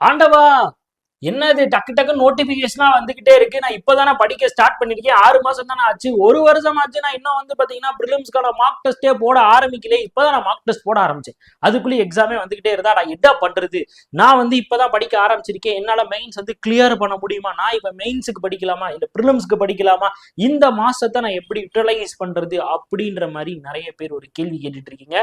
ஆண்டவா, என்னது டக்கு டக்கு நோட்டிபிகேஷனா வந்துகிட்டே இருக்கு. நான் இப்பதானே படிக்க ஸ்டார்ட் பண்ணிருக்கேன். 6 மாசம் தானே ஆச்சு, 1 வருஷம் ஆச்சு. நான் இன்னும் பாத்தீங்கன்னா பிரிலிம்ஸ்க்கான மார்க் டெஸ்டே போட ஆரம்பிக்கல. இப்பதான் நான் மார்க் டெஸ்ட் போட ஆரம்பிச்சேன். அதுக்குள்ளே எக்ஸாமே வந்துகிட்டே இருந்தா நான் என்ன பண்றது? நான் இப்பதான் படிக்க ஆரம்பிச்சிருக்கேன். என்னால மெயின்ஸ் கிளியர் பண்ண முடியுமா? நான் இப்ப மெயின்ஸுக்கு படிக்கலாமா, இல்ல பிரிலிம்ஸ்க்கு படிக்கலாமா? இந்த மாசத்தை நான் எப்படி யூட்டிலைஸ் பண்றது அப்படின்ற மாதிரி நிறைய பேர் ஒரு கேள்வி கேட்டுட்டு இருக்கீங்க.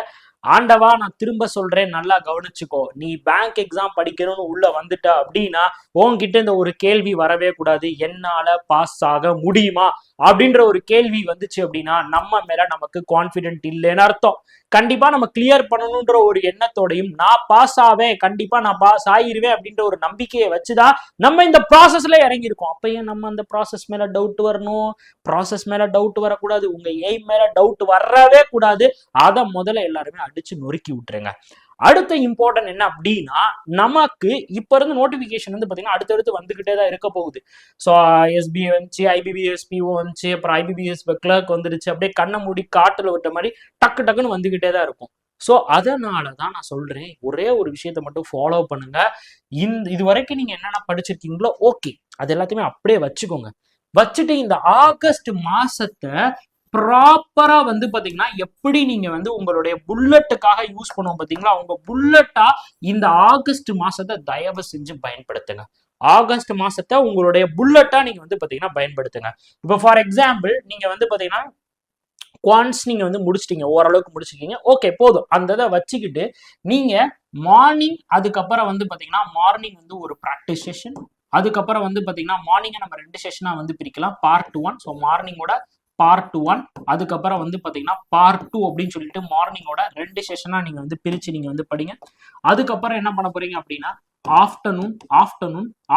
ஆண்டவா, நான் திரும்ப சொல்றேன், நல்லா கவனிச்சுக்கோ. நீ பேங்க் எக்ஸாம் படிக்கணும்னு உள்ள வந்துட்ட அப்படின்னா உன்கிட்ட இந்த ஒரு கேள்வி வரவே கூடாது, என்னால பாஸ் ஆக முடியுமா அப்படின்ற ஒரு கேள்வி வந்துச்சு அப்படின்னா நம்ம மேல நமக்கு கான்பிடென்ட் இல்லைன்னு அர்த்தம். கண்டிப்பா நம்ம கிளியர் பண்ணணும்ன்ற ஒரு எண்ணத்தோடையும் நான் பாஸ் ஆவேன், கண்டிப்பா நான் பாஸ் ஆகிருவேன் அப்படின்ற ஒரு நம்பிக்கையை வச்சுதான் நம்ம இந்த ப்ராசஸ்ல இறங்கியிருக்கோம். அப்பயே நம்ம அந்த ப்ராசஸ் மேல டவுட் வரணும். ப்ராசஸ் மேல டவுட் வரக்கூடாது, உங்க எய்ம் மேல டவுட் வரவே கூடாது. அதை முதல்ல எல்லாருமே அடிச்சு நொறுக்கி விட்டுருங்க. அடுத்த இம்பார்ட்டன்ட் என்ன அப்படின்னா, நமக்கு இப்ப இருந்து நோட்டிபிகேஷன் பாத்தீங்கன்னா அடுத்தடுத்து வந்துகிட்டே தான் இருக்க போகுது. ஸோ எஸ்பிஐ வந்துச்சு, ஐபிபிஎஸ் பிஓ வந்துச்சு, அப்புறம் ஐபிபிஎஸ் கிளர்க் வந்துருச்சு. அப்படியே கண்ணை மூடி காட்டுல விட்ட மாதிரி டக்கு டக்குன்னு வந்துகிட்டே தான் இருக்கும். ஸோ அதனாலதான் நான் சொல்றேன், ஒரே ஒரு விஷயத்த மட்டும் ஃபாலோ பண்ணுங்க. இது வரைக்கும் நீங்க என்னென்ன படிச்சிருக்கீங்களோ ஓகே, அது எல்லாத்தையுமே அப்படியே வச்சுக்கோங்க. வச்சுட்டு இந்த ஆகஸ்ட் மாசத்தை ப்ராப்பரா பாத்தீங்கன்னா எப்படி நீங்க உங்களுடைய புல்லட்டுக்காக யூஸ் பண்ணுவோம் பாத்தீங்களா, உங்க புல்லட்டா இந்த ஆகஸ்ட் மாசத்தை தயவு செஞ்சு பயன்படுத்துங்க. ஆகஸ்ட் மாசத்தை உங்களுடைய புல்லட்டா நீங்க பாத்தீங்கன்னா பயன்படுத்துங்க. இப்போ ஃபார் எக்ஸாம்பிள் நீங்க பாத்தீங்கன்னா குவான்ஸ் நீங்க முடிச்சிட்டீங்க, ஓரளவுக்கு முடிச்சிருக்கீங்க, ஓகே போதும். அந்த இதை வச்சுக்கிட்டு நீங்க மார்னிங், அதுக்கப்புறம் பாத்தீங்கன்னா மார்னிங் ஒரு ப்ராக்டிஸ் செஷன், அதுக்கப்புறம் பாத்தீங்கன்னா மார்னிங்கை நம்ம 2 செஷனா பிரிக்கலாம். பார்ட் 1, ஸோ மார்னிங்கோட பார்ட் 1, அதுக்கப்புறம் பாத்தீங்கன்னா பார்ட் 2 அப்படின்னு சொல்லிட்டு மார்னிங்கோட 2 செஷனா நீங்க பிரிச்சு நீங்க படிங்க. அதுக்கப்புறம் என்ன பண்ண போறீங்க அப்படின்னா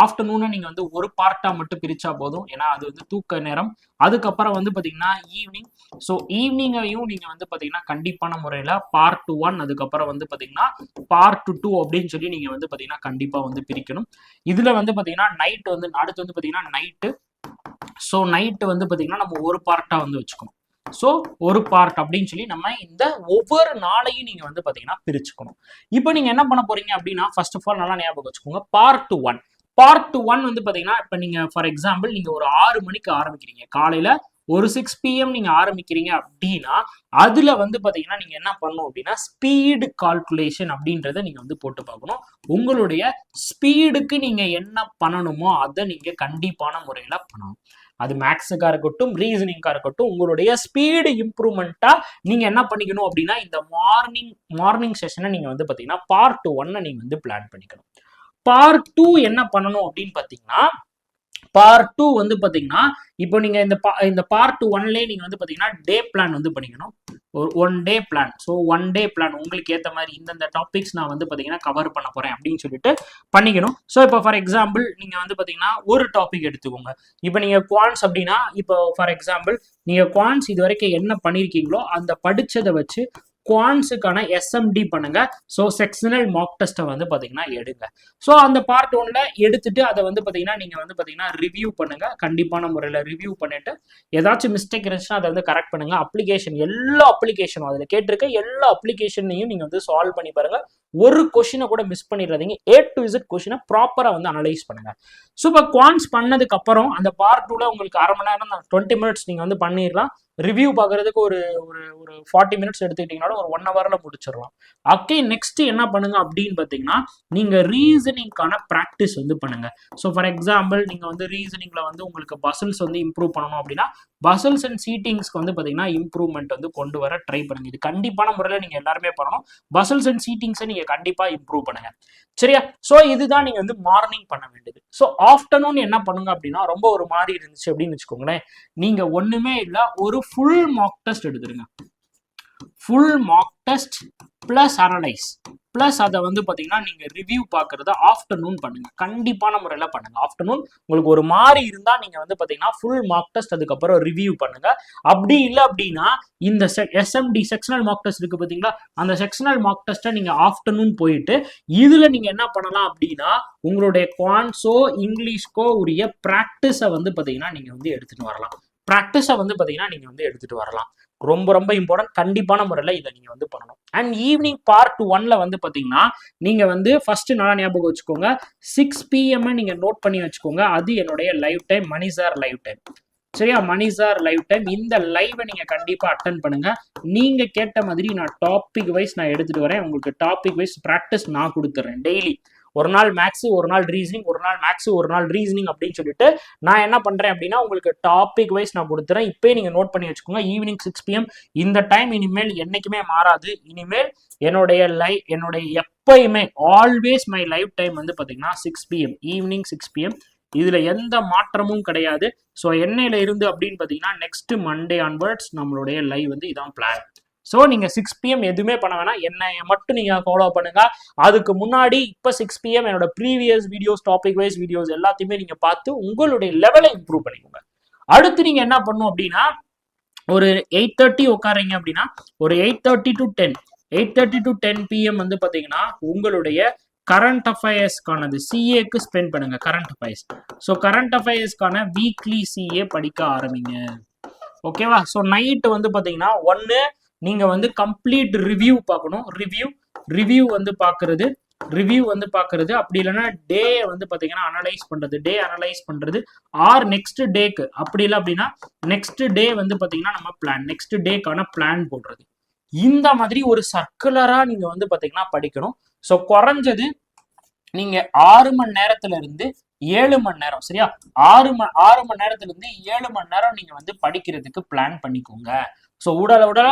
ஆஃப்டர்நூனை நீங்க ஒரு பார்ட்டா மட்டும் பிரிச்சா போதும், ஏன்னா அது தூக்க நேரம். அதுக்கப்புறம் பாத்தீங்கன்னா ஈவினிங், ஸோ ஈவினிங்கையும் நீங்க பாத்தீங்கன்னா கண்டிப்பான முறையில பார்ட் 1, அதுக்கப்புறம் பாத்தீங்கன்னா பார்ட் 2 அப்படின்னு சொல்லி நீங்க பாத்தீங்கன்னா கண்டிப்பா பிரிக்கணும். இதுல பாத்தீங்கன்னா நைட் அடுத்து பாத்தீங்கன்னா நைட்டு, ஸோ நைட்டு பாத்தீங்கன்னா நம்ம ஒரு பார்ட்டா வச்சுக்கணும். ஸோ ஒரு பார்ட் அப்படின்னு சொல்லி நம்ம இந்த ஒவ்வொரு நாளையும் நீங்க பாத்தீங்கன்னா பிரிச்சுக்கணும். இப்போ நீங்க என்ன பண்ண போறீங்க அப்படின்னா, ஃபர்ஸ்ட் ஆஃப் ஆல் நல்லா ஞாபகம் வச்சுக்கோங்க, பார்ட் 1. பார்ட் 1 பாத்தீங்கன்னா இப்போ நீங்க ஃபார் எக்ஸாம்பிள் நீங்க ஒரு 6 மணிக்கு ஆரம்பிக்கிறீங்க, காலையில ஒரு 6 PM நீங்க ஆரம்பிக்கிறீங்க அப்படின்னா அதுல பாத்தீங்கன்னா நீங்க என்ன பண்ணணும் அப்படின்னா ஸ்பீடு கால்குலேஷன் அப்படின்றத நீங்க போட்டு பார்க்கணும். உங்களுடைய ஸ்பீடுக்கு நீங்க என்ன பண்ணணுமோ அதை நீங்க கண்டிப்பான முறையில பண்ணணும். அது மேக்ஸுக்கா இருக்கட்டும், ரீசனிங்கா இருக்கட்டும், உங்களுடைய ஸ்பீடு இம்ப்ரூவ்மெண்ட்டா நீங்க என்ன பண்ணிக்கணும் அப்படின்னா இந்த மார்னிங் செஷனை நீங்க பாத்தீங்கன்னா பார்ட் 1 நீங்க பிளான் பண்ணிக்கணும். பார்ட் 2 என்ன பண்ணணும் அப்படின்னு பாத்தீங்கன்னா, பார்ட் 2 பாத்தீங்கன்னா இப்போ நீங்க இந்த பார்ட் 1லயே நீங்க பாத்தீங்கன்னா டே பிளான் பண்ணிக்கணும். ஒரு 1 டே பிளான். ஸோ 1 டே பிளான் உங்களுக்கு ஏற்ற மாதிரி இந்தந்த டாபிக்ஸ் நான் பாத்தீங்கன்னா கவர் பண்ண போறேன் அப்படின்னு சொல்லிட்டு பண்ணிக்கணும். ஸோ இப்போ ஃபார் எக்ஸாம்பிள் நீங்க பாத்தீங்கன்னா ஒரு டாபிக் எடுத்துக்கோங்க. இப்போ நீங்க குவான்ஸ் அப்படின்னா, இப்போ ஃபார் எக்ஸாம்பிள் நீங்க குவான்ஸ் இது வரைக்கும் என்ன பண்ணிருக்கீங்களோ அந்த படிச்சதை வச்சு குவான்ஸுக்கான எஸ்எம்டி பண்ணுங்க. ஸோ செக்ஷனல் மார்க் டெஸ்ட்டை பாத்தீங்கன்னா எடுங்க. ஸோ அந்த பார்ட் 1ல எடுத்துட்டு அதை பாத்தீங்கன்னா நீங்க பாத்தீங்கன்னா ரிவ்யூ பண்ணுங்க. கண்டிப்பான முறையில் ரிவ்யூ பண்ணிட்டு ஏதாச்சும் மிஸ்டேக் இருந்துச்சுன்னா அதை கரெக்ட் பண்ணுங்க. எல்லா அப்ளிகேஷனும் அதில் கேட்டிருக்க எல்லா அப்ளிகேஷனையும் நீங்க சால்வ் பண்ணி பாருங்க. ஒரு கொஸ்டினை கூட மிஸ் பண்ணிடாதீங்க. A to Z கொஸ்டினை ப்ராப்பரா அனலைஸ் பண்ணுங்க. ஸோ இப்போ குவான்ஸ் பண்ணதுக்கு அப்புறம் அந்த பார்ட் 2ல உங்களுக்கு 1/2 மணி நேரம் 20 மினிட்ஸ் நீங்க பண்ணிடலாம். ரிவ்யூ பார்க்கறதுக்கு ஒரு 40 மினிட்ஸ் எடுத்துக்கிட்டீங்கனாலும் ஒரு 1 ஹவர்ல முடிச்சிடலாம். ஓகே, நெக்ஸ்ட் என்ன பண்ணுங்க அப்படின்னு பாத்தீங்கன்னா நீங்க ரீசனிங்கான ப்ராக்டிஸ் பண்ணுங்க. ஸோ ஃபார் எக்ஸாம்பிள் நீங்க ரீசனிங்ல உங்களுக்கு பசில்ஸ் இம்ப்ரூவ் பண்ணணும் அப்படின்னா பசில்ஸ் அண்ட் சீட்டிங்ஸ்க்கு பாத்தீங்கன்னா இம்ப்ரூவ்மெண்ட் கொண்டு வர ட்ரை பண்ணுங்க. இது கண்டிப்பான முறையில் நீங்க எல்லாருமே பண்ணணும். பசில்ஸ் அண்ட் சீட்டிங்ஸை நீங்க கண்டிப்பா இம்ப்ரூவ் பண்ணுங்க. சரியா? ஸோ இதுதான் நீங்க மார்னிங் பண்ண வேண்டியது. ஸோ ஆஃப்டர்நூன் என்ன பண்ணுங்க அப்படின்னா, ரொம்ப ஒரு மாதிரி இருந்துச்சு அப்படின்னு வச்சுக்கோங்களேன், நீங்க ஒண்ணுமே இல்லை, ஒரு ஃபுல் மார்க் டெஸ்ட் எடுத்துருங்க. Full mark test plus analyse plus அதை பாத்தீங்கன்னா நீங்க ரிவ்யூ பாக்குறத ஆஃப்டர்நூன் பண்ணுங்க. கண்டிப்பான முறையில பண்ணுங்க. ஆஃப்டர்நூன் உங்களுக்கு ஒரு மாதிரி இருந்தா நீங்க பாத்தீங்கன்னா ஃபுல் மார்க் டெஸ்ட் அதுக்கப்புறம் ரிவ்யூ பண்ணுங்க. அப்படி இல்லை அப்படின்னா இந்த எஸ்எம்டி செக்ஷனல் மார்க் டெஸ்ட் இருக்கு பாத்தீங்களா, அந்த செக்ஷனல் மார்க் டெஸ்ட்டை நீங்க ஆஃப்டர்நூன் போயிட்டு இதுல நீங்க என்ன பண்ணலாம் அப்படின்னா உங்களுடைய குவான்ஸோ இங்கிலீஷ்கோ உரிய பிராக்டிஸை பாத்தீங்கன்னா நீங்க எடுத்துட்டு வரலாம். ப்ராக்டிஸை வந்து பார்த்தீங்கன்னா நீங்கள் வந்து எடுத்துகிட்டு வரலாம். ரொம்ப ரொம்ப இம்பார்ட்டன்ட். கண்டிப்பான முறையில் இதை நீங்கள் வந்து பண்ணணும். அண்ட் ஈவினிங் பார்ட் 1ல வந்து பார்த்தீங்கன்னா நீங்கள் வந்து ஃபர்ஸ்ட் நல்லா ஞாபகம் வச்சுக்கோங்க, 6 PM நீங்கள் நோட் பண்ணி வச்சுக்கோங்க. அது என்னுடைய live time, Mani sir live time. சரியா, மணிசார் லைவ் டைம். இந்த லைவை நீங்க கண்டிப்பா அட்டன் பண்ணுங்க. நீங்க கேட்ட மாதிரி நான் டாபிக் வைஸ் நான் எடுத்துட்டு வரேன். உங்களுக்கு டாபிக் வைஸ் ப்ராக்டிஸ் நான் கொடுத்துறேன் டெய்லி. ஒரு நாள் மேக்ஸ், ஒரு நாள் ரீசனிங், ஒரு நாள் மேக்ஸ், ஒரு நாள் ரீசனிங் அப்படின்னு சொல்லிட்டு நான் என்ன பண்றேன் அப்படின்னா உங்களுக்கு டாபிக் வைஸ் நான் கொடுத்துறேன். இப்பயே நீங்க நோட் பண்ணி வச்சுக்கோங்க. ஈவினிங் 6 PM இந்த டைம் இனிமேல் என்னைக்குமே மாறாது. இனிமேல் என்னுடைய எப்பயுமே ஆல்வேஸ் மை லைவ் டைம் வந்து பாத்தீங்கன்னா 6 PM, ஈவினிங் 6 PM. இதுல எந்த மாற்றமும் கிடையாது. ஸோ என்னையில இருந்து அப்படின்னு பார்த்தீங்கன்னா நெக்ஸ்ட் மண்டே ஆன்வர்ட்ஸ் நம்மளுடைய லைவ் வந்து இதான் பிளான். ஸோ நீங்க 6 PM எதுவுமே பண்ண வேணாம், என்னை மட்டும் நீங்க ஃபாலோ பண்ணுங்க. அதுக்கு முன்னாடி இப்போ 6 PM என்னோட previous videos, topic wise videos எல்லாத்தையுமே நீங்க பார்த்து உங்களுடைய லெவலை இம்ப்ரூவ் பண்ணிக்கோங்க. அடுத்து நீங்க என்ன பண்ணும் அப்படின்னா ஒரு 8:30 உட்காரீங்க அப்படின்னா ஒரு 8:30 to 10 PM வந்து பாத்தீங்கன்னா உங்களுடைய கரண்ட் அஃபயர்ஸ்க்கானது சிஏக்கு ஸ்பெண்ட் பண்ணுங்க. கரண்ட் அஃபயர்ஸ், ஸோ கரண்ட் அஃபயர்ஸ்க்கான வீக்லி சிஏ படிக்க ஆரம்பிங்க. ஓகேவா? ஸோ நைட்டு வந்து பார்த்தீங்கன்னா ஒன்று நீங்கள் வந்து கம்ப்ளீட் ரிவ்யூ பார்க்கணும். ரிவ்யூ வந்து பார்க்கறது அப்படி இல்லைன்னா டே வந்து பார்த்தீங்கன்னா அனலைஸ் பண்ணுறது ஆர் நெக்ஸ்ட் டேக்கு, அப்படி இல்லை அப்படின்னா நெக்ஸ்ட் டே வந்து பார்த்தீங்கன்னா நம்ம நெக்ஸ்ட் டேக்கான பிளான் போடுறது. இந்த மாதிரி ஒரு சர்க்குலரா நீங்க வந்து பாத்தீங்கன்னா படிக்கணும். ஸோ குறைஞ்சது நீங்க 6 மணி நேரத்துல இருந்து 7 மணி நேரம், சரியா, 6 மணி நேரத்துல இருந்து 7 மணி நேரம் நீங்க வந்து படிக்கிறதுக்கு பிளான் பண்ணிக்கோங்க. ஸோ உடல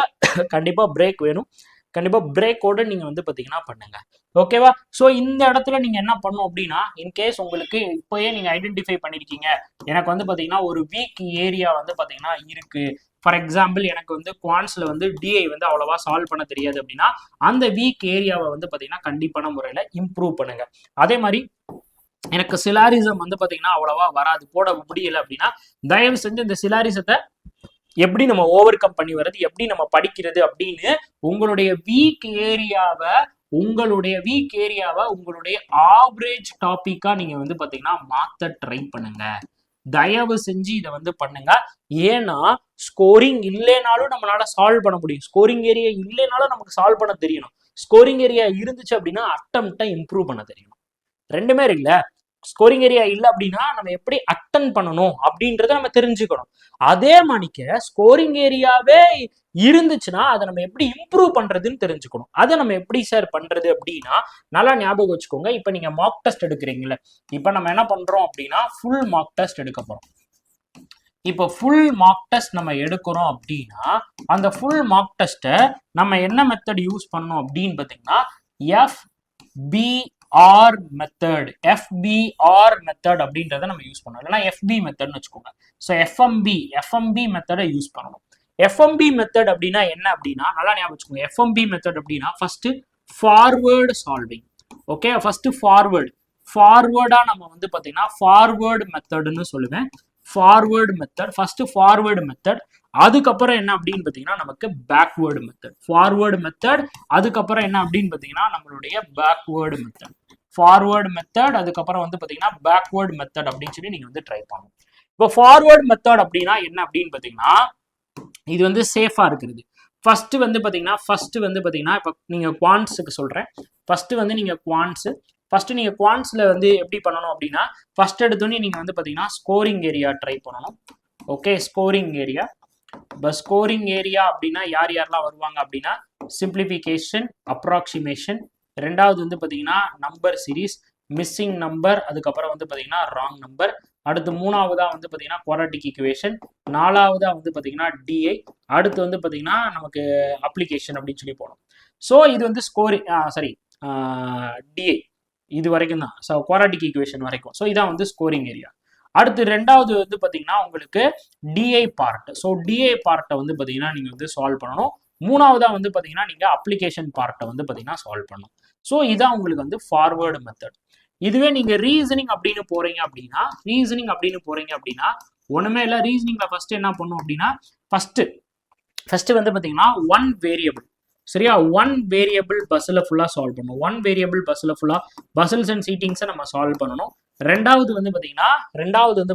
கண்டிப்பா பிரேக் வேணும். கண்டிப்பா பிரேக்கோட நீங்க வந்து பாத்தீங்கன்னா பண்ணுங்க. ஓகேவா? ஸோ இந்த இடத்துல நீங்க என்ன பண்ணும் அப்படின்னா இன்கேஸ் உங்களுக்கு இப்போயே நீங்க ஐடென்டிஃபை பண்ணிருக்கீங்க, எனக்கு வந்து பாத்தீங்கன்னா ஒரு வீக் ஏரியா வந்து பாத்தீங்கன்னா இருக்கு. ஃபார் எக்ஸாம்பிள் எனக்கு வந்து குவான்ஸ்ல வந்து டிஐ வந்து அவ்வளவா சால்வ் பண்ண தெரியாது அப்படின்னா அந்த வீக் ஏரியாவை வந்து பாத்தீங்கன்னா கண்டிப்பான முறையில இம்ப்ரூவ் பண்ணுங்க. அதே மாதிரி எனக்கு சிலாரிசம் வந்து பாத்தீங்கன்னா அவ்வளவா வராது, போட முடியல அப்படின்னா தயவு செஞ்சு இந்த சிலாரிசத்தை எப்படி நம்ம ஓவர் கம் பண்ணி வர்றது, எப்படி நம்ம படிக்கிறது அப்படின்னு உங்களுடைய வீக் ஏரியாவை உங்களுடைய ஆவரேஜ் டாபிக்கா நீங்க வந்து பாத்தீங்கன்னா மாத்த ட்ரை பண்ணுங்க. தயவு செஞ்சு இதை வந்து பண்ணுங்க. ஏன்னா ஸ்கோரிங் இல்லைனாலும் நம்மளால சால்வ் பண்ண முடியும், ஸ்கோரிங் ஏரியா இல்லைனாலும் நமக்கு சால்வ் பண்ண தெரியணும், ஸ்கோரிங் ஏரியா இருந்துச்சு அப்படின்னா அட்டம்ப்டை இம்ப்ரூவ் பண்ண தெரியணும். ரெண்டுமே இருக்குல்ல. ஸ்கோரிங் ஏரியா இல்லை அப்படின்னா நம்ம எப்படி அட்டன் பண்ணணும் அப்படின்றத நம்ம தெரிஞ்சுக்கணும். அதே மாதிரிக்க ஸ்கோரிங் ஏரியாவே இருந்துச்சுன்னா அதை நம்ம எப்படி இம்ப்ரூவ் பண்றதுன்னு தெரிஞ்சுக்கணும். அதை நம்ம எப்படி சார் பண்றது அப்படின்னா நல்லா ஞாபகம் வச்சுக்கோங்க. இப்ப நீங்க மார்க் டெஸ்ட் எடுக்கிறீங்களே, இப்ப நம்ம என்ன பண்றோம் அப்படின்னா ஃபுல் மார்க் டெஸ்ட் எடுக்க போறோம். இப்போ ஃபுல் மார்க் டெஸ்ட் நம்ம எடுக்கிறோம் அப்படின்னா அந்த ஃபுல் மார்க் டெஸ்ட்டை நம்ம என்ன மெத்தட் யூஸ் பண்ணோம் அப்படின்னு பார்த்தீங்கன்னா FBR மெத்தட் அப்படின்றத நம்ம யூஸ் பண்ணோம். இல்லைன்னா FB மெத்தட்னு வச்சுக்கோங்க. ஸோ FMB மெத்தடை யூஸ் பண்ணணும். FMB மெத்தட் அப்படின்னா என்ன அப்படின்னா நல்லா ஞாபகம் வச்சுக்கோங்க. FMB மெத்தட் அப்படின்னா first forward solving. Okay, first ஃபார்வர்டா நம்ம வந்து பார்த்தீங்கன்னா ஃபார்வர்டு மெத்தட்னு சொல்லுவேன். ஃபார்வர்டு மெத்தட் அதுக்கப்புறம் என்ன அப்படின்னு பார்த்தீங்கன்னா நமக்கு பேக்வேர்டு மெத்தட். ஃபார்வர்டு மெத்தட் அதுக்கப்புறம் என்ன அப்படின்னு பார்த்தீங்கன்னா நம்மளுடைய பேக்வேர்டு மெத்தட். ஃபார்வர்டு மெத்தட் அதுக்கப்புறம் வந்து பார்த்தீங்கன்னா பேக்வேர்டு மெத்தட் அப்படின்னு சொல்லி நீங்க வந்து ட்ரை பண்ணணும். இப்போ ஃபார்வர்டு மெத்தட் அப்படின்னா என்ன அப்படின்னு பார்த்தீங்கன்னா இது வந்து சேஃபா இருக்கிறது. ஃபர்ஸ்ட் வந்து பார்த்தீங்கன்னா இப்போ நீங்க குவான்ஸுக்கு சொல்றேன். ஃபர்ஸ்ட் நீங்க குவான்ஸ்ல வந்து எப்படி பண்ணணும் அப்படின்னா ஃபர்ஸ்ட் எடுத்தோடனே நீங்க வந்து பாத்தீங்கன்னா ஸ்கோரிங் ஏரியா ட்ரை பண்ணணும். ஓகே, ஸ்கோரிங் ஏரியா அப்படின்னா யாரெல்லாம் வருவாங்க அப்படின்னா சிம்பிளிஃபிகேஷன், அப்ராக்சிமேஷன், ரெண்டாவது வந்து பாத்தீங்கன்னா நம்பர் சீரீஸ், மிஸ்ஸிங் நம்பர், அதுக்கப்புறம் வந்து பாத்தீங்கன்னா ராங் நம்பர், அடுத்து மூணாவதா வந்து பாத்தீங்கன்னா குவாட்ரட்டிக் ஈக்குவேஷன், நாலாவதா வந்து பாத்தீங்கன்னா டிஐ, அடுத்து வந்து பாத்தீங்கன்னா நமக்கு அப்ளிகேஷன் அப்படின்னு சொல்லி போகணும். ஸோ இது வந்து டிஐ இது வரைக்கும் தான். ஸோ குவாட்ரட்டிக் ஈக்குவேஷன் வரைக்கும். ஸோ இதான் வந்து ஸ்கோரிங் ஏரியா. அடுத்து ரெண்டாவது வந்து பார்த்தீங்கன்னா உங்களுக்கு டிஐ பார்ட். ஸோ டிஐ பார்ட்டை வந்து பார்த்தீங்கன்னா நீங்கள் வந்து சால்வ் பண்ணணும். மூணாவதா வந்து பார்த்தீங்கன்னா நீங்கள் அப்ளிகேஷன் பார்ட்டை வந்து பார்த்தீங்கன்னா சால்வ் பண்ணணும். ஸோ இதான் உங்களுக்கு வந்து ஃபார்வர்டு மெத்தட். இதுவே நீங்கள் ரீசனிங் அப்படின்னு போறீங்க அப்படின்னா ஒன்றுமே இல்லை. ரீசனிங்ல ஃபர்ஸ்ட் என்ன பண்ணும் அப்படின்னா ஃபர்ஸ்ட் வந்து பார்த்தீங்கன்னா ஒன் வேரியபிள், சரியா, ஒன் வேரியபிள் பஸ்ஸில் ஃபுல்லாக சால்வ் பண்ணணும். ஒன் வேரியபிள் பஸ்ஸில் ஃபுல்லாக பஸ்ஸல்ஸ் அண்ட் சீட்டிங்ஸை நம்ம சால்வ் பண்ணணும். ரெண்டாவது வந்து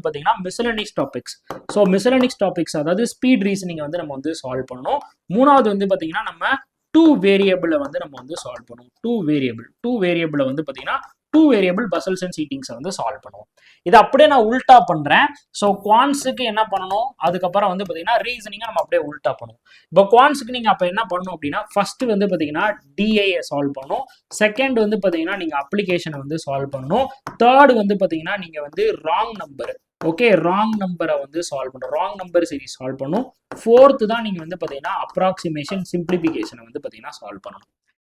பாத்தீங்கன்னா மிஸ்லனிஸ் டாபிக்ஸ். ஸோ மிஸ்லனிஸ் டாபிக்ஸ் அதாவது ஸ்பீட் ரீசனிங் வந்து நம்ம வந்து சால்வ் பண்ணணும். மூணாவது வந்து பாத்தீங்கன்னா நம்ம டூ வேரியபிளை வந்து நம்ம வந்து சால்வ் பண்ணுவோம். டூ வேரியபிளை வந்து பாத்தீங்கன்னா டூ வேரியபிள் பசல்ஸ் அண்ட் சீட்டிங்ஸை வந்து சால்வ் பண்ணுவோம். இதை அப்படியே நான் உல்டா பண்றேன். ஸோ குவான்ஸுக்கு என்ன பண்ணணும், அதுக்கப்புறம் வந்து பாத்தீங்கன்னா ரீசனிங்கை நம்ம அப்படியே உல்டா பண்ணுவோம். இப்போ குவான்ஸுக்கு நீங்க அப்ப என்ன பண்ணணும் அப்படின்னா ஃபர்ஸ்ட் வந்து பாத்தீங்கன்னா டிஐயை சால்வ் பண்ணணும். செகண்ட் வந்து பாத்தீங்கன்னா நீங்க அப்ளிகேஷனை வந்து சால்வ் பண்ணணும். தேர்ட் வந்து பாத்தீங்கன்னா நீங்க வந்து ராங் நம்பர் ராங் நம்பரை வந்து சால்வ் பண்ணும், ராங் நம்பர் சீரிஸ் சால்வ் பண்ணும். ஃபோர்த்து தான் நீங்க வந்து பாத்தீங்கன்னா அப்ராக்சிமேஷன் சிம்பிளிஃபிகேஷனை வந்து பாத்தீங்கன்னா சால்வ் பண்ணணும்.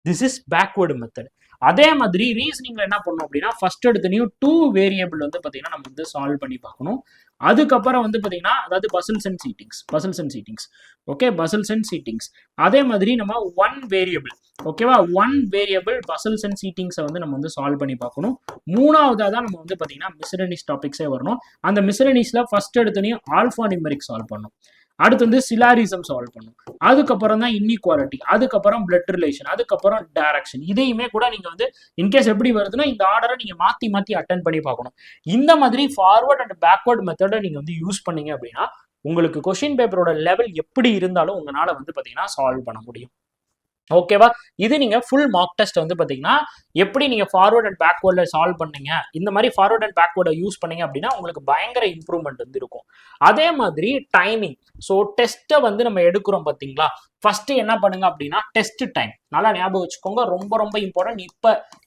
This is backward method. அதே மாதிரி ரீசனிங்ல என்ன பண்ணணும் அப்படின்னா ஃபர்ஸ்ட் எடுத்தனையும் டூ வேரியபிள் வந்து பாத்தீங்கன்னா நம்ம வந்து சால்வ் பண்ணி பார்க்கணும். அதுக்கப்புறம் வந்து பாத்தீங்கன்னா அதாவது பசல்ஸ் and sittings okay, பசல்ஸ் and sittings. அதே மாதிரி நம்ம ஒன் வேரியபிள் ஓகேவா, ஒன் வேரியபிள் பசல்ஸ் அண்ட் சீட்டிங்ஸை வந்து நம்ம வந்து சால்வ் பண்ணி பார்க்கணும். மூணாவதா தான் நம்ம வந்து பாத்தீங்கன்னா மிஸ்லனிஸ் டாபிக்ஸே வரணும். அந்த மிஸ்லனிஸ்ல ஃபர்ஸ்ட் எடுத்தனையும் ஆல்பா நியூமெரிக் சால்வ் பண்ணணும். அடுத்து வந்து சிலாரிசம் சால்வ் பண்ணும். அதுக்கப்புறம் தான் இன்இக்வாலிட்டி, அதுக்கப்புறம் பிளட் ரிலேஷன், அதுக்கப்புறம் டைரக்ஷன். இதையுமே கூட நீங்க வந்து இன்கேஸ் எப்படி வருதுன்னா இந்த ஆர்டரை நீங்க மாத்தி அட்டென்ட் பண்ணி பார்க்கணும். இந்த மாதிரி ஃபார்வர்ட் அண்ட் பேக்வர்ட் மெத்தடை நீங்க வந்து யூஸ் பண்ணீங்க அப்படின்னா உங்களுக்கு கொஸ்டின் பேப்பரோட லெவல் எப்படி இருந்தாலும் உங்களால வந்து பாத்தீங்கன்னா சால்வ் பண்ண முடியும். ஓகேவா, இது நீங்க ஃபுல் மார்க் டெஸ்ட் வந்து பாத்தீங்கன்னா எப்படி நீங்க ஃபார்வர்ட் அண்ட் பேக்வர்ட்ல சால்வ் பண்ணீங்க, இந்த மாதிரி ஃபார்வர்ட் அண்ட் பேக்வர்டை யூஸ் பண்ணீங்க அப்படின்னா உங்களுக்கு பயங்கர இம்ப்ரூவ்மெண்ட் வந்து இருக்கும். அதே மாதிரி டைமிங். ஸோ டெஸ்ட்டை வந்து நம்ம எடுக்கிறோம் பாத்தீங்களா, ஃபர்ஸ்ட் என்ன பண்ணுங்க அப்படின்னா டெஸ்ட் டைம் நல்லா ஞாபகம் வச்சுக்கோங்க, ரொம்ப ரொம்ப இம்பார்ட்டன்ட்.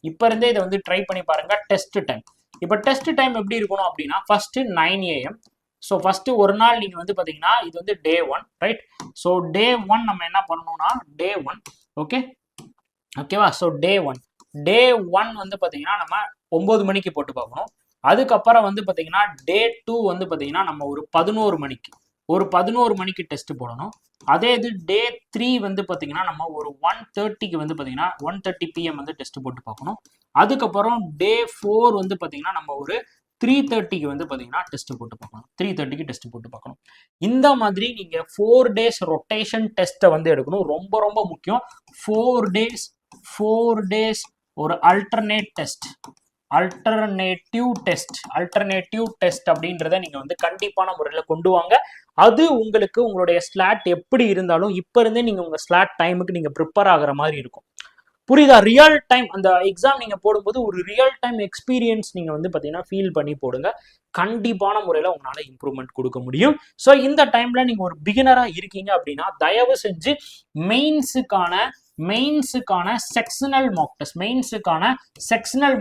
இப்ப இருந்தே இதை வந்து ட்ரை பண்ணி பாருங்க. டெஸ்ட் டைம், இப்போ டெஸ்ட் டைம் எப்படி இருக்கணும் அப்படின்னா ஃபர்ஸ்ட் 9 AM. ஸோ ஃபர்ஸ்ட் ஒரு நாள் நீங்க வந்து பாத்தீங்கன்னா இது வந்து டே 1 ரைட். ஸோ டே 1 நம்ம என்ன பண்ணணும்னா டே 1 ஓகேவா. ஸோ டே 1 வந்து பாத்தீங்கன்னா நம்ம 9 மணிக்கு போட்டு பார்க்கணும். அதுக்கப்புறம் வந்து பாத்தீங்கன்னா டே 2 வந்து பாத்தீங்கன்னா நம்ம ஒரு 11 மணிக்கு டெஸ்ட் போடணும். அதே இது டே 3 வந்து பாத்தீங்கன்னா நம்ம ஒரு 1:30க்கு வந்து பாத்தீங்கன்னா 1:30 PM வந்து டெஸ்ட் போட்டு பார்க்கணும். அதுக்கப்புறம் டே 4 வந்து பாத்தீங்கன்னா நம்ம ஒரு 3:30க்கு வந்து பாத்தீங்கன்னா டெஸ்ட் போட்டு பார்க்கணும். 3:30க்கு டெஸ்ட் போட்டு பார்க்கணும். இந்த மாதிரி நீங்க 4 days ரொட்டேஷன் டெஸ்ட்டை வந்து எடுக்கணும். ரொம்ப ரொம்ப முக்கியம். 4 days ஒரு அல்டர்னேட்டிவ் டெஸ்ட் அப்படின்றத நீங்க வந்து கண்டிப்பான முறையில் கொண்டு வாங்க. அது உங்களுக்கு உங்களுடைய ஸ்லாட் எப்படி இருந்தாலும் இப்ப இருந்தே நீங்க உங்க ஸ்லாட் டைமுக்கு நீங்க ப்ரிப்பேர் ஆகுற மாதிரி இருக்கும். புரியுதா? ரியல் டைம் அந்த எக்ஸாம் நீங்க போடும்போது ஒரு ரியல் டைம் எக்ஸ்பீரியன்ஸ் நீங்க வந்து பாத்தீங்கன்னா ஃபீல் பண்ணி போடுங்க. கண்டிப்பான முறையில உங்களால இம்ப்ரூவ்மெண்ட் கொடுக்க முடியும். ஸோ இந்த டைம்ல நீங்க ஒரு பிகினரா இருக்கீங்க அப்படின்னா தயவு செஞ்சு மெயின்ஸுக்கான செக்ஷனல்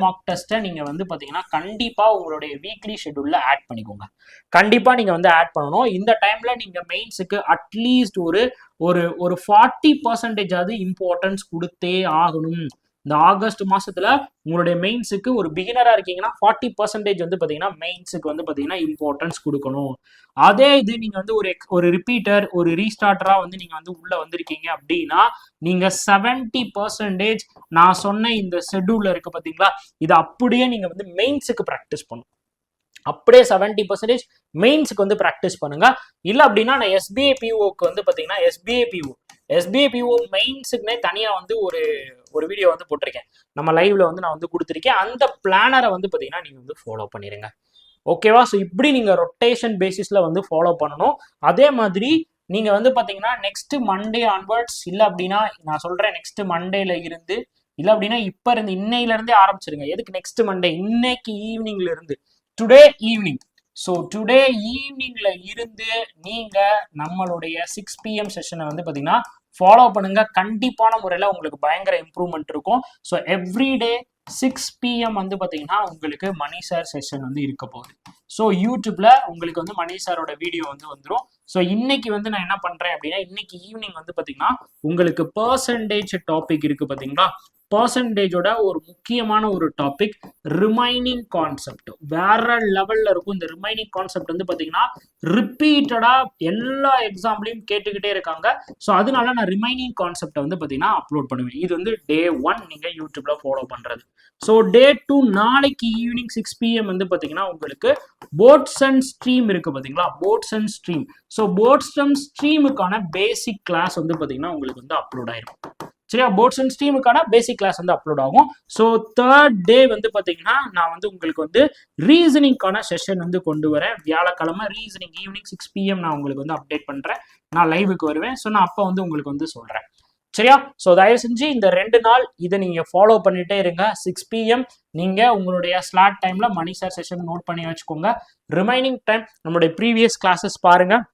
மார்க் டெஸ்ட்டை நீங்க வந்து பாத்தீங்கன்னா கண்டிப்பா உங்களுடைய வீக்லி ஷெட்யூல்ல ஆட் பண்ணிக்கோங்க. கண்டிப்பா நீங்க வந்து ஆட் பண்ணணும். இந்த டைம்ல நீங்க மெயின்ஸுக்கு அட்லீஸ்ட் ஒரு 40% இம்பார்ட்டன்ஸ் கொடுத்தே ஆகணும். இந்த ஆகஸ்ட் மாசத்துல உங்களுடைய மெயின்ஸுக்கு ஒரு பிகினரா இருக்கீங்கன்னா 40% வந்து பாத்தீங்கன்னா மெயின்ஸுக்கு வந்து பாத்தீங்கன்னா இம்பார்ட்டன்ஸ் கொடுக்கணும். அதே இது நீங்க வந்து ஒரு ரிப்பீட்டர் ஒரு ரீஸ்டார்டரா வந்து நீங்க வந்து உள்ள வந்திருக்கீங்க அப்படின்னா நீங்க 70% நான் சொன்ன இந்த ஷெட்யூல்ல இருக்கு பாத்தீங்களா, இது அப்படியே நீங்க வந்து மெயின்ஸுக்கு ப்ராக்டிஸ் பண்ணும். அப்படியே 70% மெயின்ஸுக்கு வந்து ப்ராக்டிஸ் பண்ணுங்க. இல்லை அப்படின்னா நான் எஸ்பிஐ பிஓக்கு வந்து பார்த்தீங்கன்னா எஸ்பிஐ பிஓ மெயின்ஸுக்குனே தனியாக வந்து ஒரு வீடியோ வந்து போட்டிருக்கேன். நம்ம லைவ்ல வந்து நான் வந்து கொடுத்துருக்கேன். அந்த பிளானரை வந்து பார்த்தீங்கன்னா நீங்கள் வந்து ஃபாலோ பண்ணிடுங்க. ஓகேவா? ஸோ இப்படி நீங்கள் ரொட்டேஷன் பேசிஸில் வந்து ஃபாலோ பண்ணணும். அதே மாதிரி நீங்கள் வந்து பார்த்தீங்கன்னா நெக்ஸ்ட் மண்டே ஆன்வர்ட்ஸ், இல்லை அப்படின்னா நான் சொல்கிறேன் நெக்ஸ்ட் மண்டேல இருந்து, இல்லை அப்படின்னா இப்போ இருந்து இன்னையிலேருந்தே ஆரம்பிச்சிருங்க. எதுக்கு நெக்ஸ்ட் மண்டே? இன்னைக்கு ஈவினிங்ல இருந்து டுடே ஈவினிங். ஸோ டுடே ஈவினிங்ல இருந்து நீங்க நம்மளுடைய 6 PM செஷனை வந்து பாத்தீங்கன்னா ஃபாலோ பண்ணுங்க. கண்டிப்பான முறையில் உங்களுக்கு பயங்கர இம்ப்ரூவ்மெண்ட் இருக்கும். ஸோ எவ்ரிடே 6 PM வந்து பாத்தீங்கன்னா உங்களுக்கு மணி சார் செஷன் வந்து இருக்க போகுது. ஸோ யூடியூப்ல உங்களுக்கு வந்து மணி சாரோட வீடியோ வந்து வந்துடும். ஸோ இன்னைக்கு வந்து நான் என்ன பண்றேன் அப்படின்னா இன்னைக்கு ஈவினிங் வந்து பாத்தீங்கன்னா உங்களுக்கு பெர்சன்டேஜ் டாபிக் இருக்கு பாத்தீங்களா, பெர்சன்டேஜோட ஒரு முக்கியமான ஒரு டாபிக் ரிமைனிங் கான்செப்ட் வேற லெவல்ல இருக்கும். இந்த ரிமைனிங் கான்செப்ட் வந்து பாத்தீங்கன்னா ரிப்பீட்டடா எல்லா எக்ஸாம்லயும் கேட்டுக்கிட்டே இருக்காங்க. ஸோ அதனால நான் ரிமைனிங் கான்செப்டை வந்து பாத்தீங்கன்னா அப்லோட் பண்ணுவேன். இது வந்து டே 1 நீங்க யூடியூப்ல ஃபாலோ பண்றது. ஸோ டே 2 நாளைக்கு ஈவினிங் 6 PM வந்து பாத்தீங்கன்னா உங்களுக்கு போட்ஸ் அண்ட் ஸ்ட்ரீம் இருக்கு பாத்தீங்களா, boats and stream. So boats and ஸ்ட்ரீமுக்கான பேசிக் கிளாஸ் வந்து பாத்தீங்கன்னா உங்களுக்கு வந்து அப்லோட் ஆயிரும். சரியா? போட்ஸ் அண்ட் ஸ்ட்ரீமுக்கான பேசிக் கிளாஸ் வந்து அப்லோட் ஆகும். ஸோ தேர்ட் டே வந்து பார்த்தீங்கன்னா நான் வந்து உங்களுக்கு வந்து ரீசனிங்கான செஷன் வந்து கொண்டு வரேன். வியாழக்கிழமை ரீசனிங் ஈவினிங் 6 PM நான் உங்களுக்கு வந்து அப்டேட் பண்ணுறேன். நான் லைவுக்கு வருவேன். ஸோ நான் அப்போ வந்து உங்களுக்கு வந்து சொல்கிறேன். சரியா? ஸோ தயவு செஞ்சு இந்த 2 நாள் இதை நீங்கள் ஃபாலோ பண்ணிட்டே இருங்க. 6 PM நீங்கள் உங்களுடைய ஸ்லாட் டைமில் மணி சார் செஷன் நோட் பண்ணி வச்சுக்கோங்க. ரிமைனிங் டைம் நம்மளுடைய ப்ரீவியஸ் கிளாஸஸ் பாருங்கள்.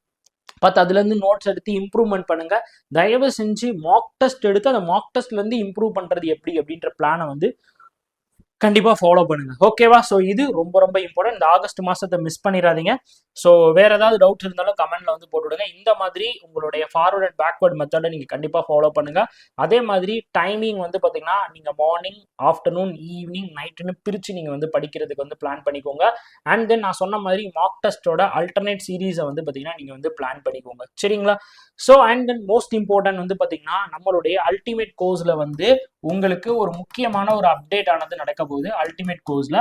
பார்த்து அதுலேருந்து நோட்ஸ் எடுத்து இம்ப்ரூவ்மெண்ட் பண்ணுங்க. தயவு செஞ்சு மாக் டெஸ்ட் எடுத்து அந்த மாக் டெஸ்ட்லேருந்து இம்ப்ரூவ் பண்ணுறது எப்படி அப்படின்ற பிளானை வந்து கண்டிப்பாக ஃபாலோ பண்ணுங்க. ஓகேவா? ஸோ இது ரொம்ப ரொம்ப இம்பார்ட்டன்ட். இந்த ஆகஸ்ட் மாதத்தை மிஸ் பண்ணிடாதீங்க. ஸோ வேற ஏதாவது டவுட் இருந்தாலும் கமெண்ட்ல வந்து போட்டுவிடுங்க. இந்த மாதிரி உங்களுடைய ஃபார்வர்ட் அண்ட் பேக்வர்ட் மெத்தடை நீங்கள் கண்டிப்பாக ஃபாலோ பண்ணுங்க. அதே மாதிரி டைமிங் வந்து பார்த்தீங்கன்னா நீங்கள் மார்னிங், ஆஃப்டர்நூன், ஈவினிங், நைட்டுன்னு பிரித்து நீங்கள் வந்து படிக்கிறதுக்கு வந்து பிளான் பண்ணிக்கோங்க. அண்ட் தென் நான் சொன்ன மாதிரி மாக் டெஸ்ட்டோட அல்டர்னேட் சீரீஸை வந்து பார்த்தீங்கன்னா நீங்கள் வந்து பிளான் பண்ணிக்கோங்க. சரிங்களா? So and then most important வந்து பார்த்தீங்கன்னா நம்மளுடைய அல்டிமேட் கோர்ஸில் வந்து உங்களுக்கு ஒரு முக்கியமான ஒரு அப்டேட் ஆனது நடக்க போகுது. அல்டிமேட் கோர்ஸ்ல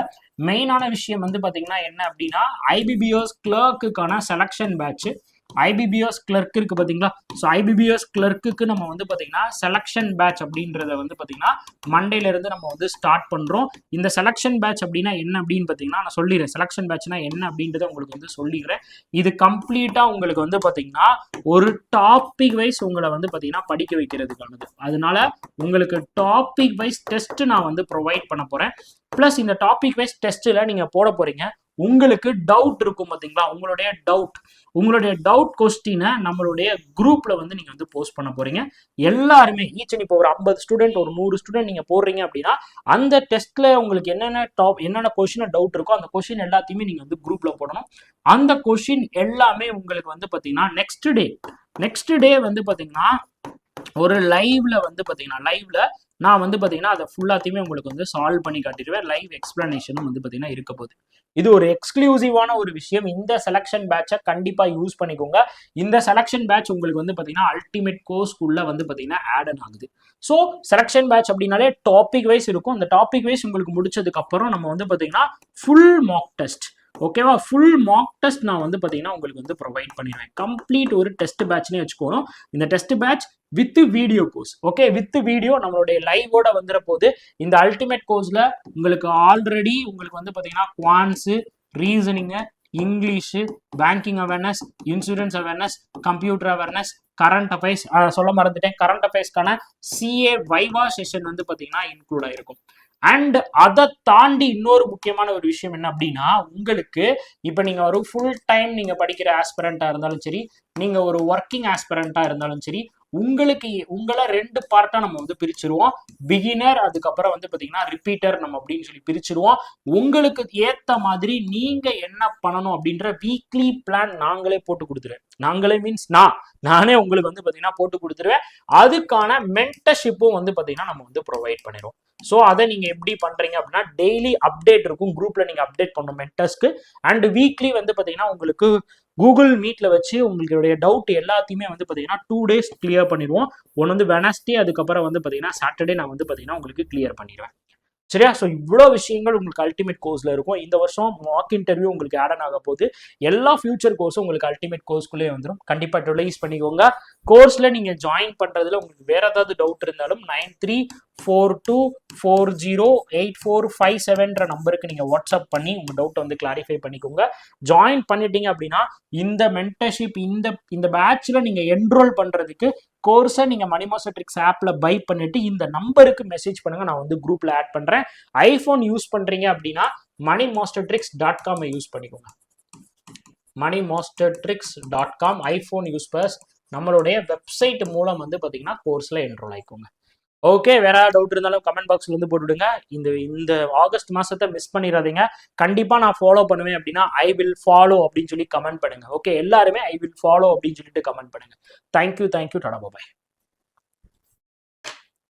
மெயினான விஷயம் வந்து பாத்தீங்கன்னா என்ன அப்படின்னா ஐபிபிஎஸ் கிளர்க்குக்கான செலக்ஷன் பேட்ச். ஐபிபிஎஸ் கிளர்க் இருக்கு பாத்தீங்களா? ஸோ ஐபிபிஎஸ் கிளர்க்கு நம்ம வந்து பாத்தீங்கன்னா செலக்ஷன் பேட்ச் அப்படின்றத வந்து பாத்தீங்கன்னா மண்டேல இருந்து நம்ம வந்து ஸ்டார்ட் பண்றோம். இந்த செலக்ஷன் பேட்ச் அப்படின்னா என்ன அப்படின்னு பாத்தீங்கன்னா நான் சொல்லிடுறேன். செலக்ஷன் பேட்ச்னா என்ன அப்படின்றத உங்களுக்கு வந்து சொல்லிடுறேன். இது கம்ப்ளீட்டா உங்களுக்கு வந்து பாத்தீங்கன்னா ஒரு டாபிக் வைஸ் உங்களை வந்து பாத்தீங்கன்னா படிக்க வைக்கிறதுக்கானது. அதனால உங்களுக்கு டாபிக் வைஸ் டெஸ்ட் நான் வந்து ப்ரொவைட் பண்ண போறேன். பிளஸ் இந்த டாபிக் வைஸ் டெஸ்ட்ல நீங்க போட போறீங்க. உங்களுக்கு டவுட் இருக்கும் பாத்தீங்களா? உங்களுடைய டவுட் கொஸ்டினை நம்மளுடைய குரூப்ல வந்து நீங்க வந்து போஸ்ட் பண்ண போறீங்க. எல்லாருமே ஈச் அண்ட் இப்போ ஒரு 50 ஸ்டூடெண்ட், ஒரு 100 ஸ்டூடெண்ட் நீங்க போடுறீங்க அப்படின்னா அந்த டெஸ்ட்ல உங்களுக்கு என்னென்ன கொஸ்டின் டவுட் இருக்கோ அந்த கொஸ்டின் எல்லாத்தையுமே நீங்க வந்து குரூப்ல போடணும். அந்த கொஸ்டின் எல்லாமே உங்களுக்கு வந்து பாத்தீங்கன்னா நெக்ஸ்ட் டே வந்து பாத்தீங்கன்னா ஒரு லைவ்ல நான் வந்து பாத்தீங்கன்னா அதை ஃபுல்லாத்தையுமே உங்களுக்கு வந்து சால்வ் பண்ணி காட்டிடுவேன். லைவ் எக்ஸ்பிளனேஷனும் வந்து பாத்தீங்கன்னா இருக்க போகுது. இது ஒரு எக்ஸ்க்ளூசிவான ஒரு விஷயம். இந்த செலக்ஷன் பேட்சை கண்டிப்பா யூஸ் பண்ணிக்கோங்க. இந்த செலக்ஷன் பேட்ச் உங்களுக்கு வந்து பாத்தீங்கன்னா அல்டிமேட் கோர்ஸ்க்குள்ள வந்து பாத்தீங்கன்னா ஆட் ஆகுது. ஸோ செலக்ஷன் பேட்ச் அப்படின்னாலே டாபிக் வைஸ் இருக்கும். அந்த டாபிக் வைஸ் உங்களுக்கு முடிச்சதுக்கு அப்புறம் நம்ம வந்து பாத்தீங்கன்னா ஃபுல் மாக் டெஸ்ட், ஓகேவா? ஃபுல் மாக் டெஸ்ட் நான் வந்து பாத்தீங்கன்னா உங்களுக்கு வந்து ப்ரொவைட் பண்ணிடுவேன். கம்ப்ளீட் ஒரு டெஸ்ட் பேட்ச்னே வச்சுக்கணும். இந்த test batch with video course, okay, with video நம்மளுடைய லைவோட வந்துற போது இந்த அல்டிமேட் கோர்ஸ்ல உங்களுக்கு ஆல்ரெடி உங்களுக்கு வந்து பாத்தீங்கன்னா quants, reasoning, English, banking awareness, insurance awareness, computer awareness, current affairs, சொல்ல மறந்துட்டேன், கரண்ட் அஃபேர்ஸ்க்கான சிஏ வைவா செஷன் வந்து பாத்தீங்கன்னா இன்க்ளூட் ஆயிருக்கும். அண்ட் அதை தாண்டி இன்னொரு முக்கியமான ஒரு விஷயம் என்ன அப்படின்னா உங்களுக்கு இப்போ நீங்க ஒரு ஃபுல் டைம் நீங்க படிக்கிற ஆஸ்பிரண்டா இருந்தாலும் சரி, நீங்க ஒரு ஒர்க்கிங் ஆஸ்பிரண்டா இருந்தாலும் சரி, உங்களை 2 பார்ட்டா நம்ம வந்து பிரிச்சிருவோம். பிகினர், அதுக்கப்புறம் வந்து பாத்தீங்கன்னா ரிப்பீட்டர் நம்ம அப்படின்னு சொல்லி பிரிச்சிருவோம். உங்களுக்கு ஏத்த மாதிரி நீங்க என்ன பண்ணணும் அப்படின்ற வீக்லி பிளான் நாங்களே போட்டு கொடுத்துருவேன். நாங்களே மீன்ஸ் நானே உங்களுக்கு வந்து பாத்தீங்கன்னா போட்டு கொடுத்துருவேன். அதுக்கான மென்டர்ஷிப்பும் வந்து பாத்தீங்கன்னா நம்ம வந்து ப்ரொவைட் பண்ணிடுவோம். ஸோ அதை நீங்க எப்படி பண்றீங்க அப்படின்னா டெய்லி அப்டேட் இருக்கும். குரூப்ல நீங்க அப்டேட் பண்ணணும் மென்டர்ஸ்க்கு. அண்ட் வீக்லி வந்து பாத்தீங்கன்னா உங்களுக்கு கூகுள் மீட்ல வச்சு உங்களுடைய டவுட் எல்லாத்தையுமே வந்து பாத்தீங்கன்னா 2 days கிளியர் பண்ணிடுவோம். ஒன்று வந்து வெனஸ்டே, அதுக்கப்புறம் வந்து பாத்தீங்கன்னா சாட்டர்டே நான் வந்து பாத்தீங்கன்னா உங்களுக்கு கிளியர் பண்ணிடுவேன். சரியா? ஸோ இவ்வளோ விஷயங்கள் உங்களுக்கு அல்டிமேட் கோர்ஸ்ல இருக்கும். இந்த வருஷம் மாக் இன்டர்வியூ உங்களுக்கு ஆட் ஆக போகுது. எல்லா ஃபியூச்சர் கோர்ஸும் உங்களுக்கு அல்டிமேட் கோர்ஸ்குள்ளே வந்துடும். கண்டிப்பா யூட்டிலைஸ் பண்ணிக்கோங்க. கோர்ஸ்ல நீங்க ஜாயின் பண்றதுல உங்களுக்கு வேற ஏதாவது டவுட் இருந்தாலும் 9342408457 நம்பருக்கு நீங்க வாட்ஸ்அப் பண்ணி உங்க டவுட் வந்து கிளாரிஃபை பண்ணிக்கோங்க. ஜாயின் பண்ணிட்டீங்க அப்படின்னா இந்த மென்டர்ஷிப் இந்த பேட்ச்ல நீங்க என்ரோல் பண்றதுக்கு கோர்ஸை நீங்க மணி மாஸ்டர் ட்ரிக்ஸ் ஆப்ல பை பண்ணிட்டு இந்த நம்பருக்கு மெசேஜ் பண்ணுங்க. நான் வந்து குரூப்ல ஆட் பண்றேன். ஐபோன் யூஸ் பண்றீங்க அப்படின்னா moneymastertricks.com யூஸ் பண்ணிக்கோங்க. moneymastertricks.com ஐபோன் யூஸ்பர்ஸ் நம்மளுடைய வெப்சைட் மூலம் வந்து பாத்தீங்கன்னா கோர்ஸ்ல என்ரோல் ஆயிக்கோங்க. ஓகே, வேற டவுட் இருந்தாலும் கமெண்ட் பாக்ஸ்ல வந்து போட்டுவிடுங்க. இந்த ஆகஸ்ட் மாசத்தை மிஸ் பண்ணிடாதீங்க. கண்டிப்பா நான் ஃபாலோ பண்ணுவேன் அப்படின்னா ஐ வில் ஃபாலோ அப்படின்னு சொல்லி கமெண்ட் பண்ணுங்க. ஓகே, எல்லாருமே ஐ வில் ஃபாலோ அப்படின்னு சொல்லிட்டு கமெண்ட் பண்ணுங்க. தேங்க்யூ, டாடா, பாய்.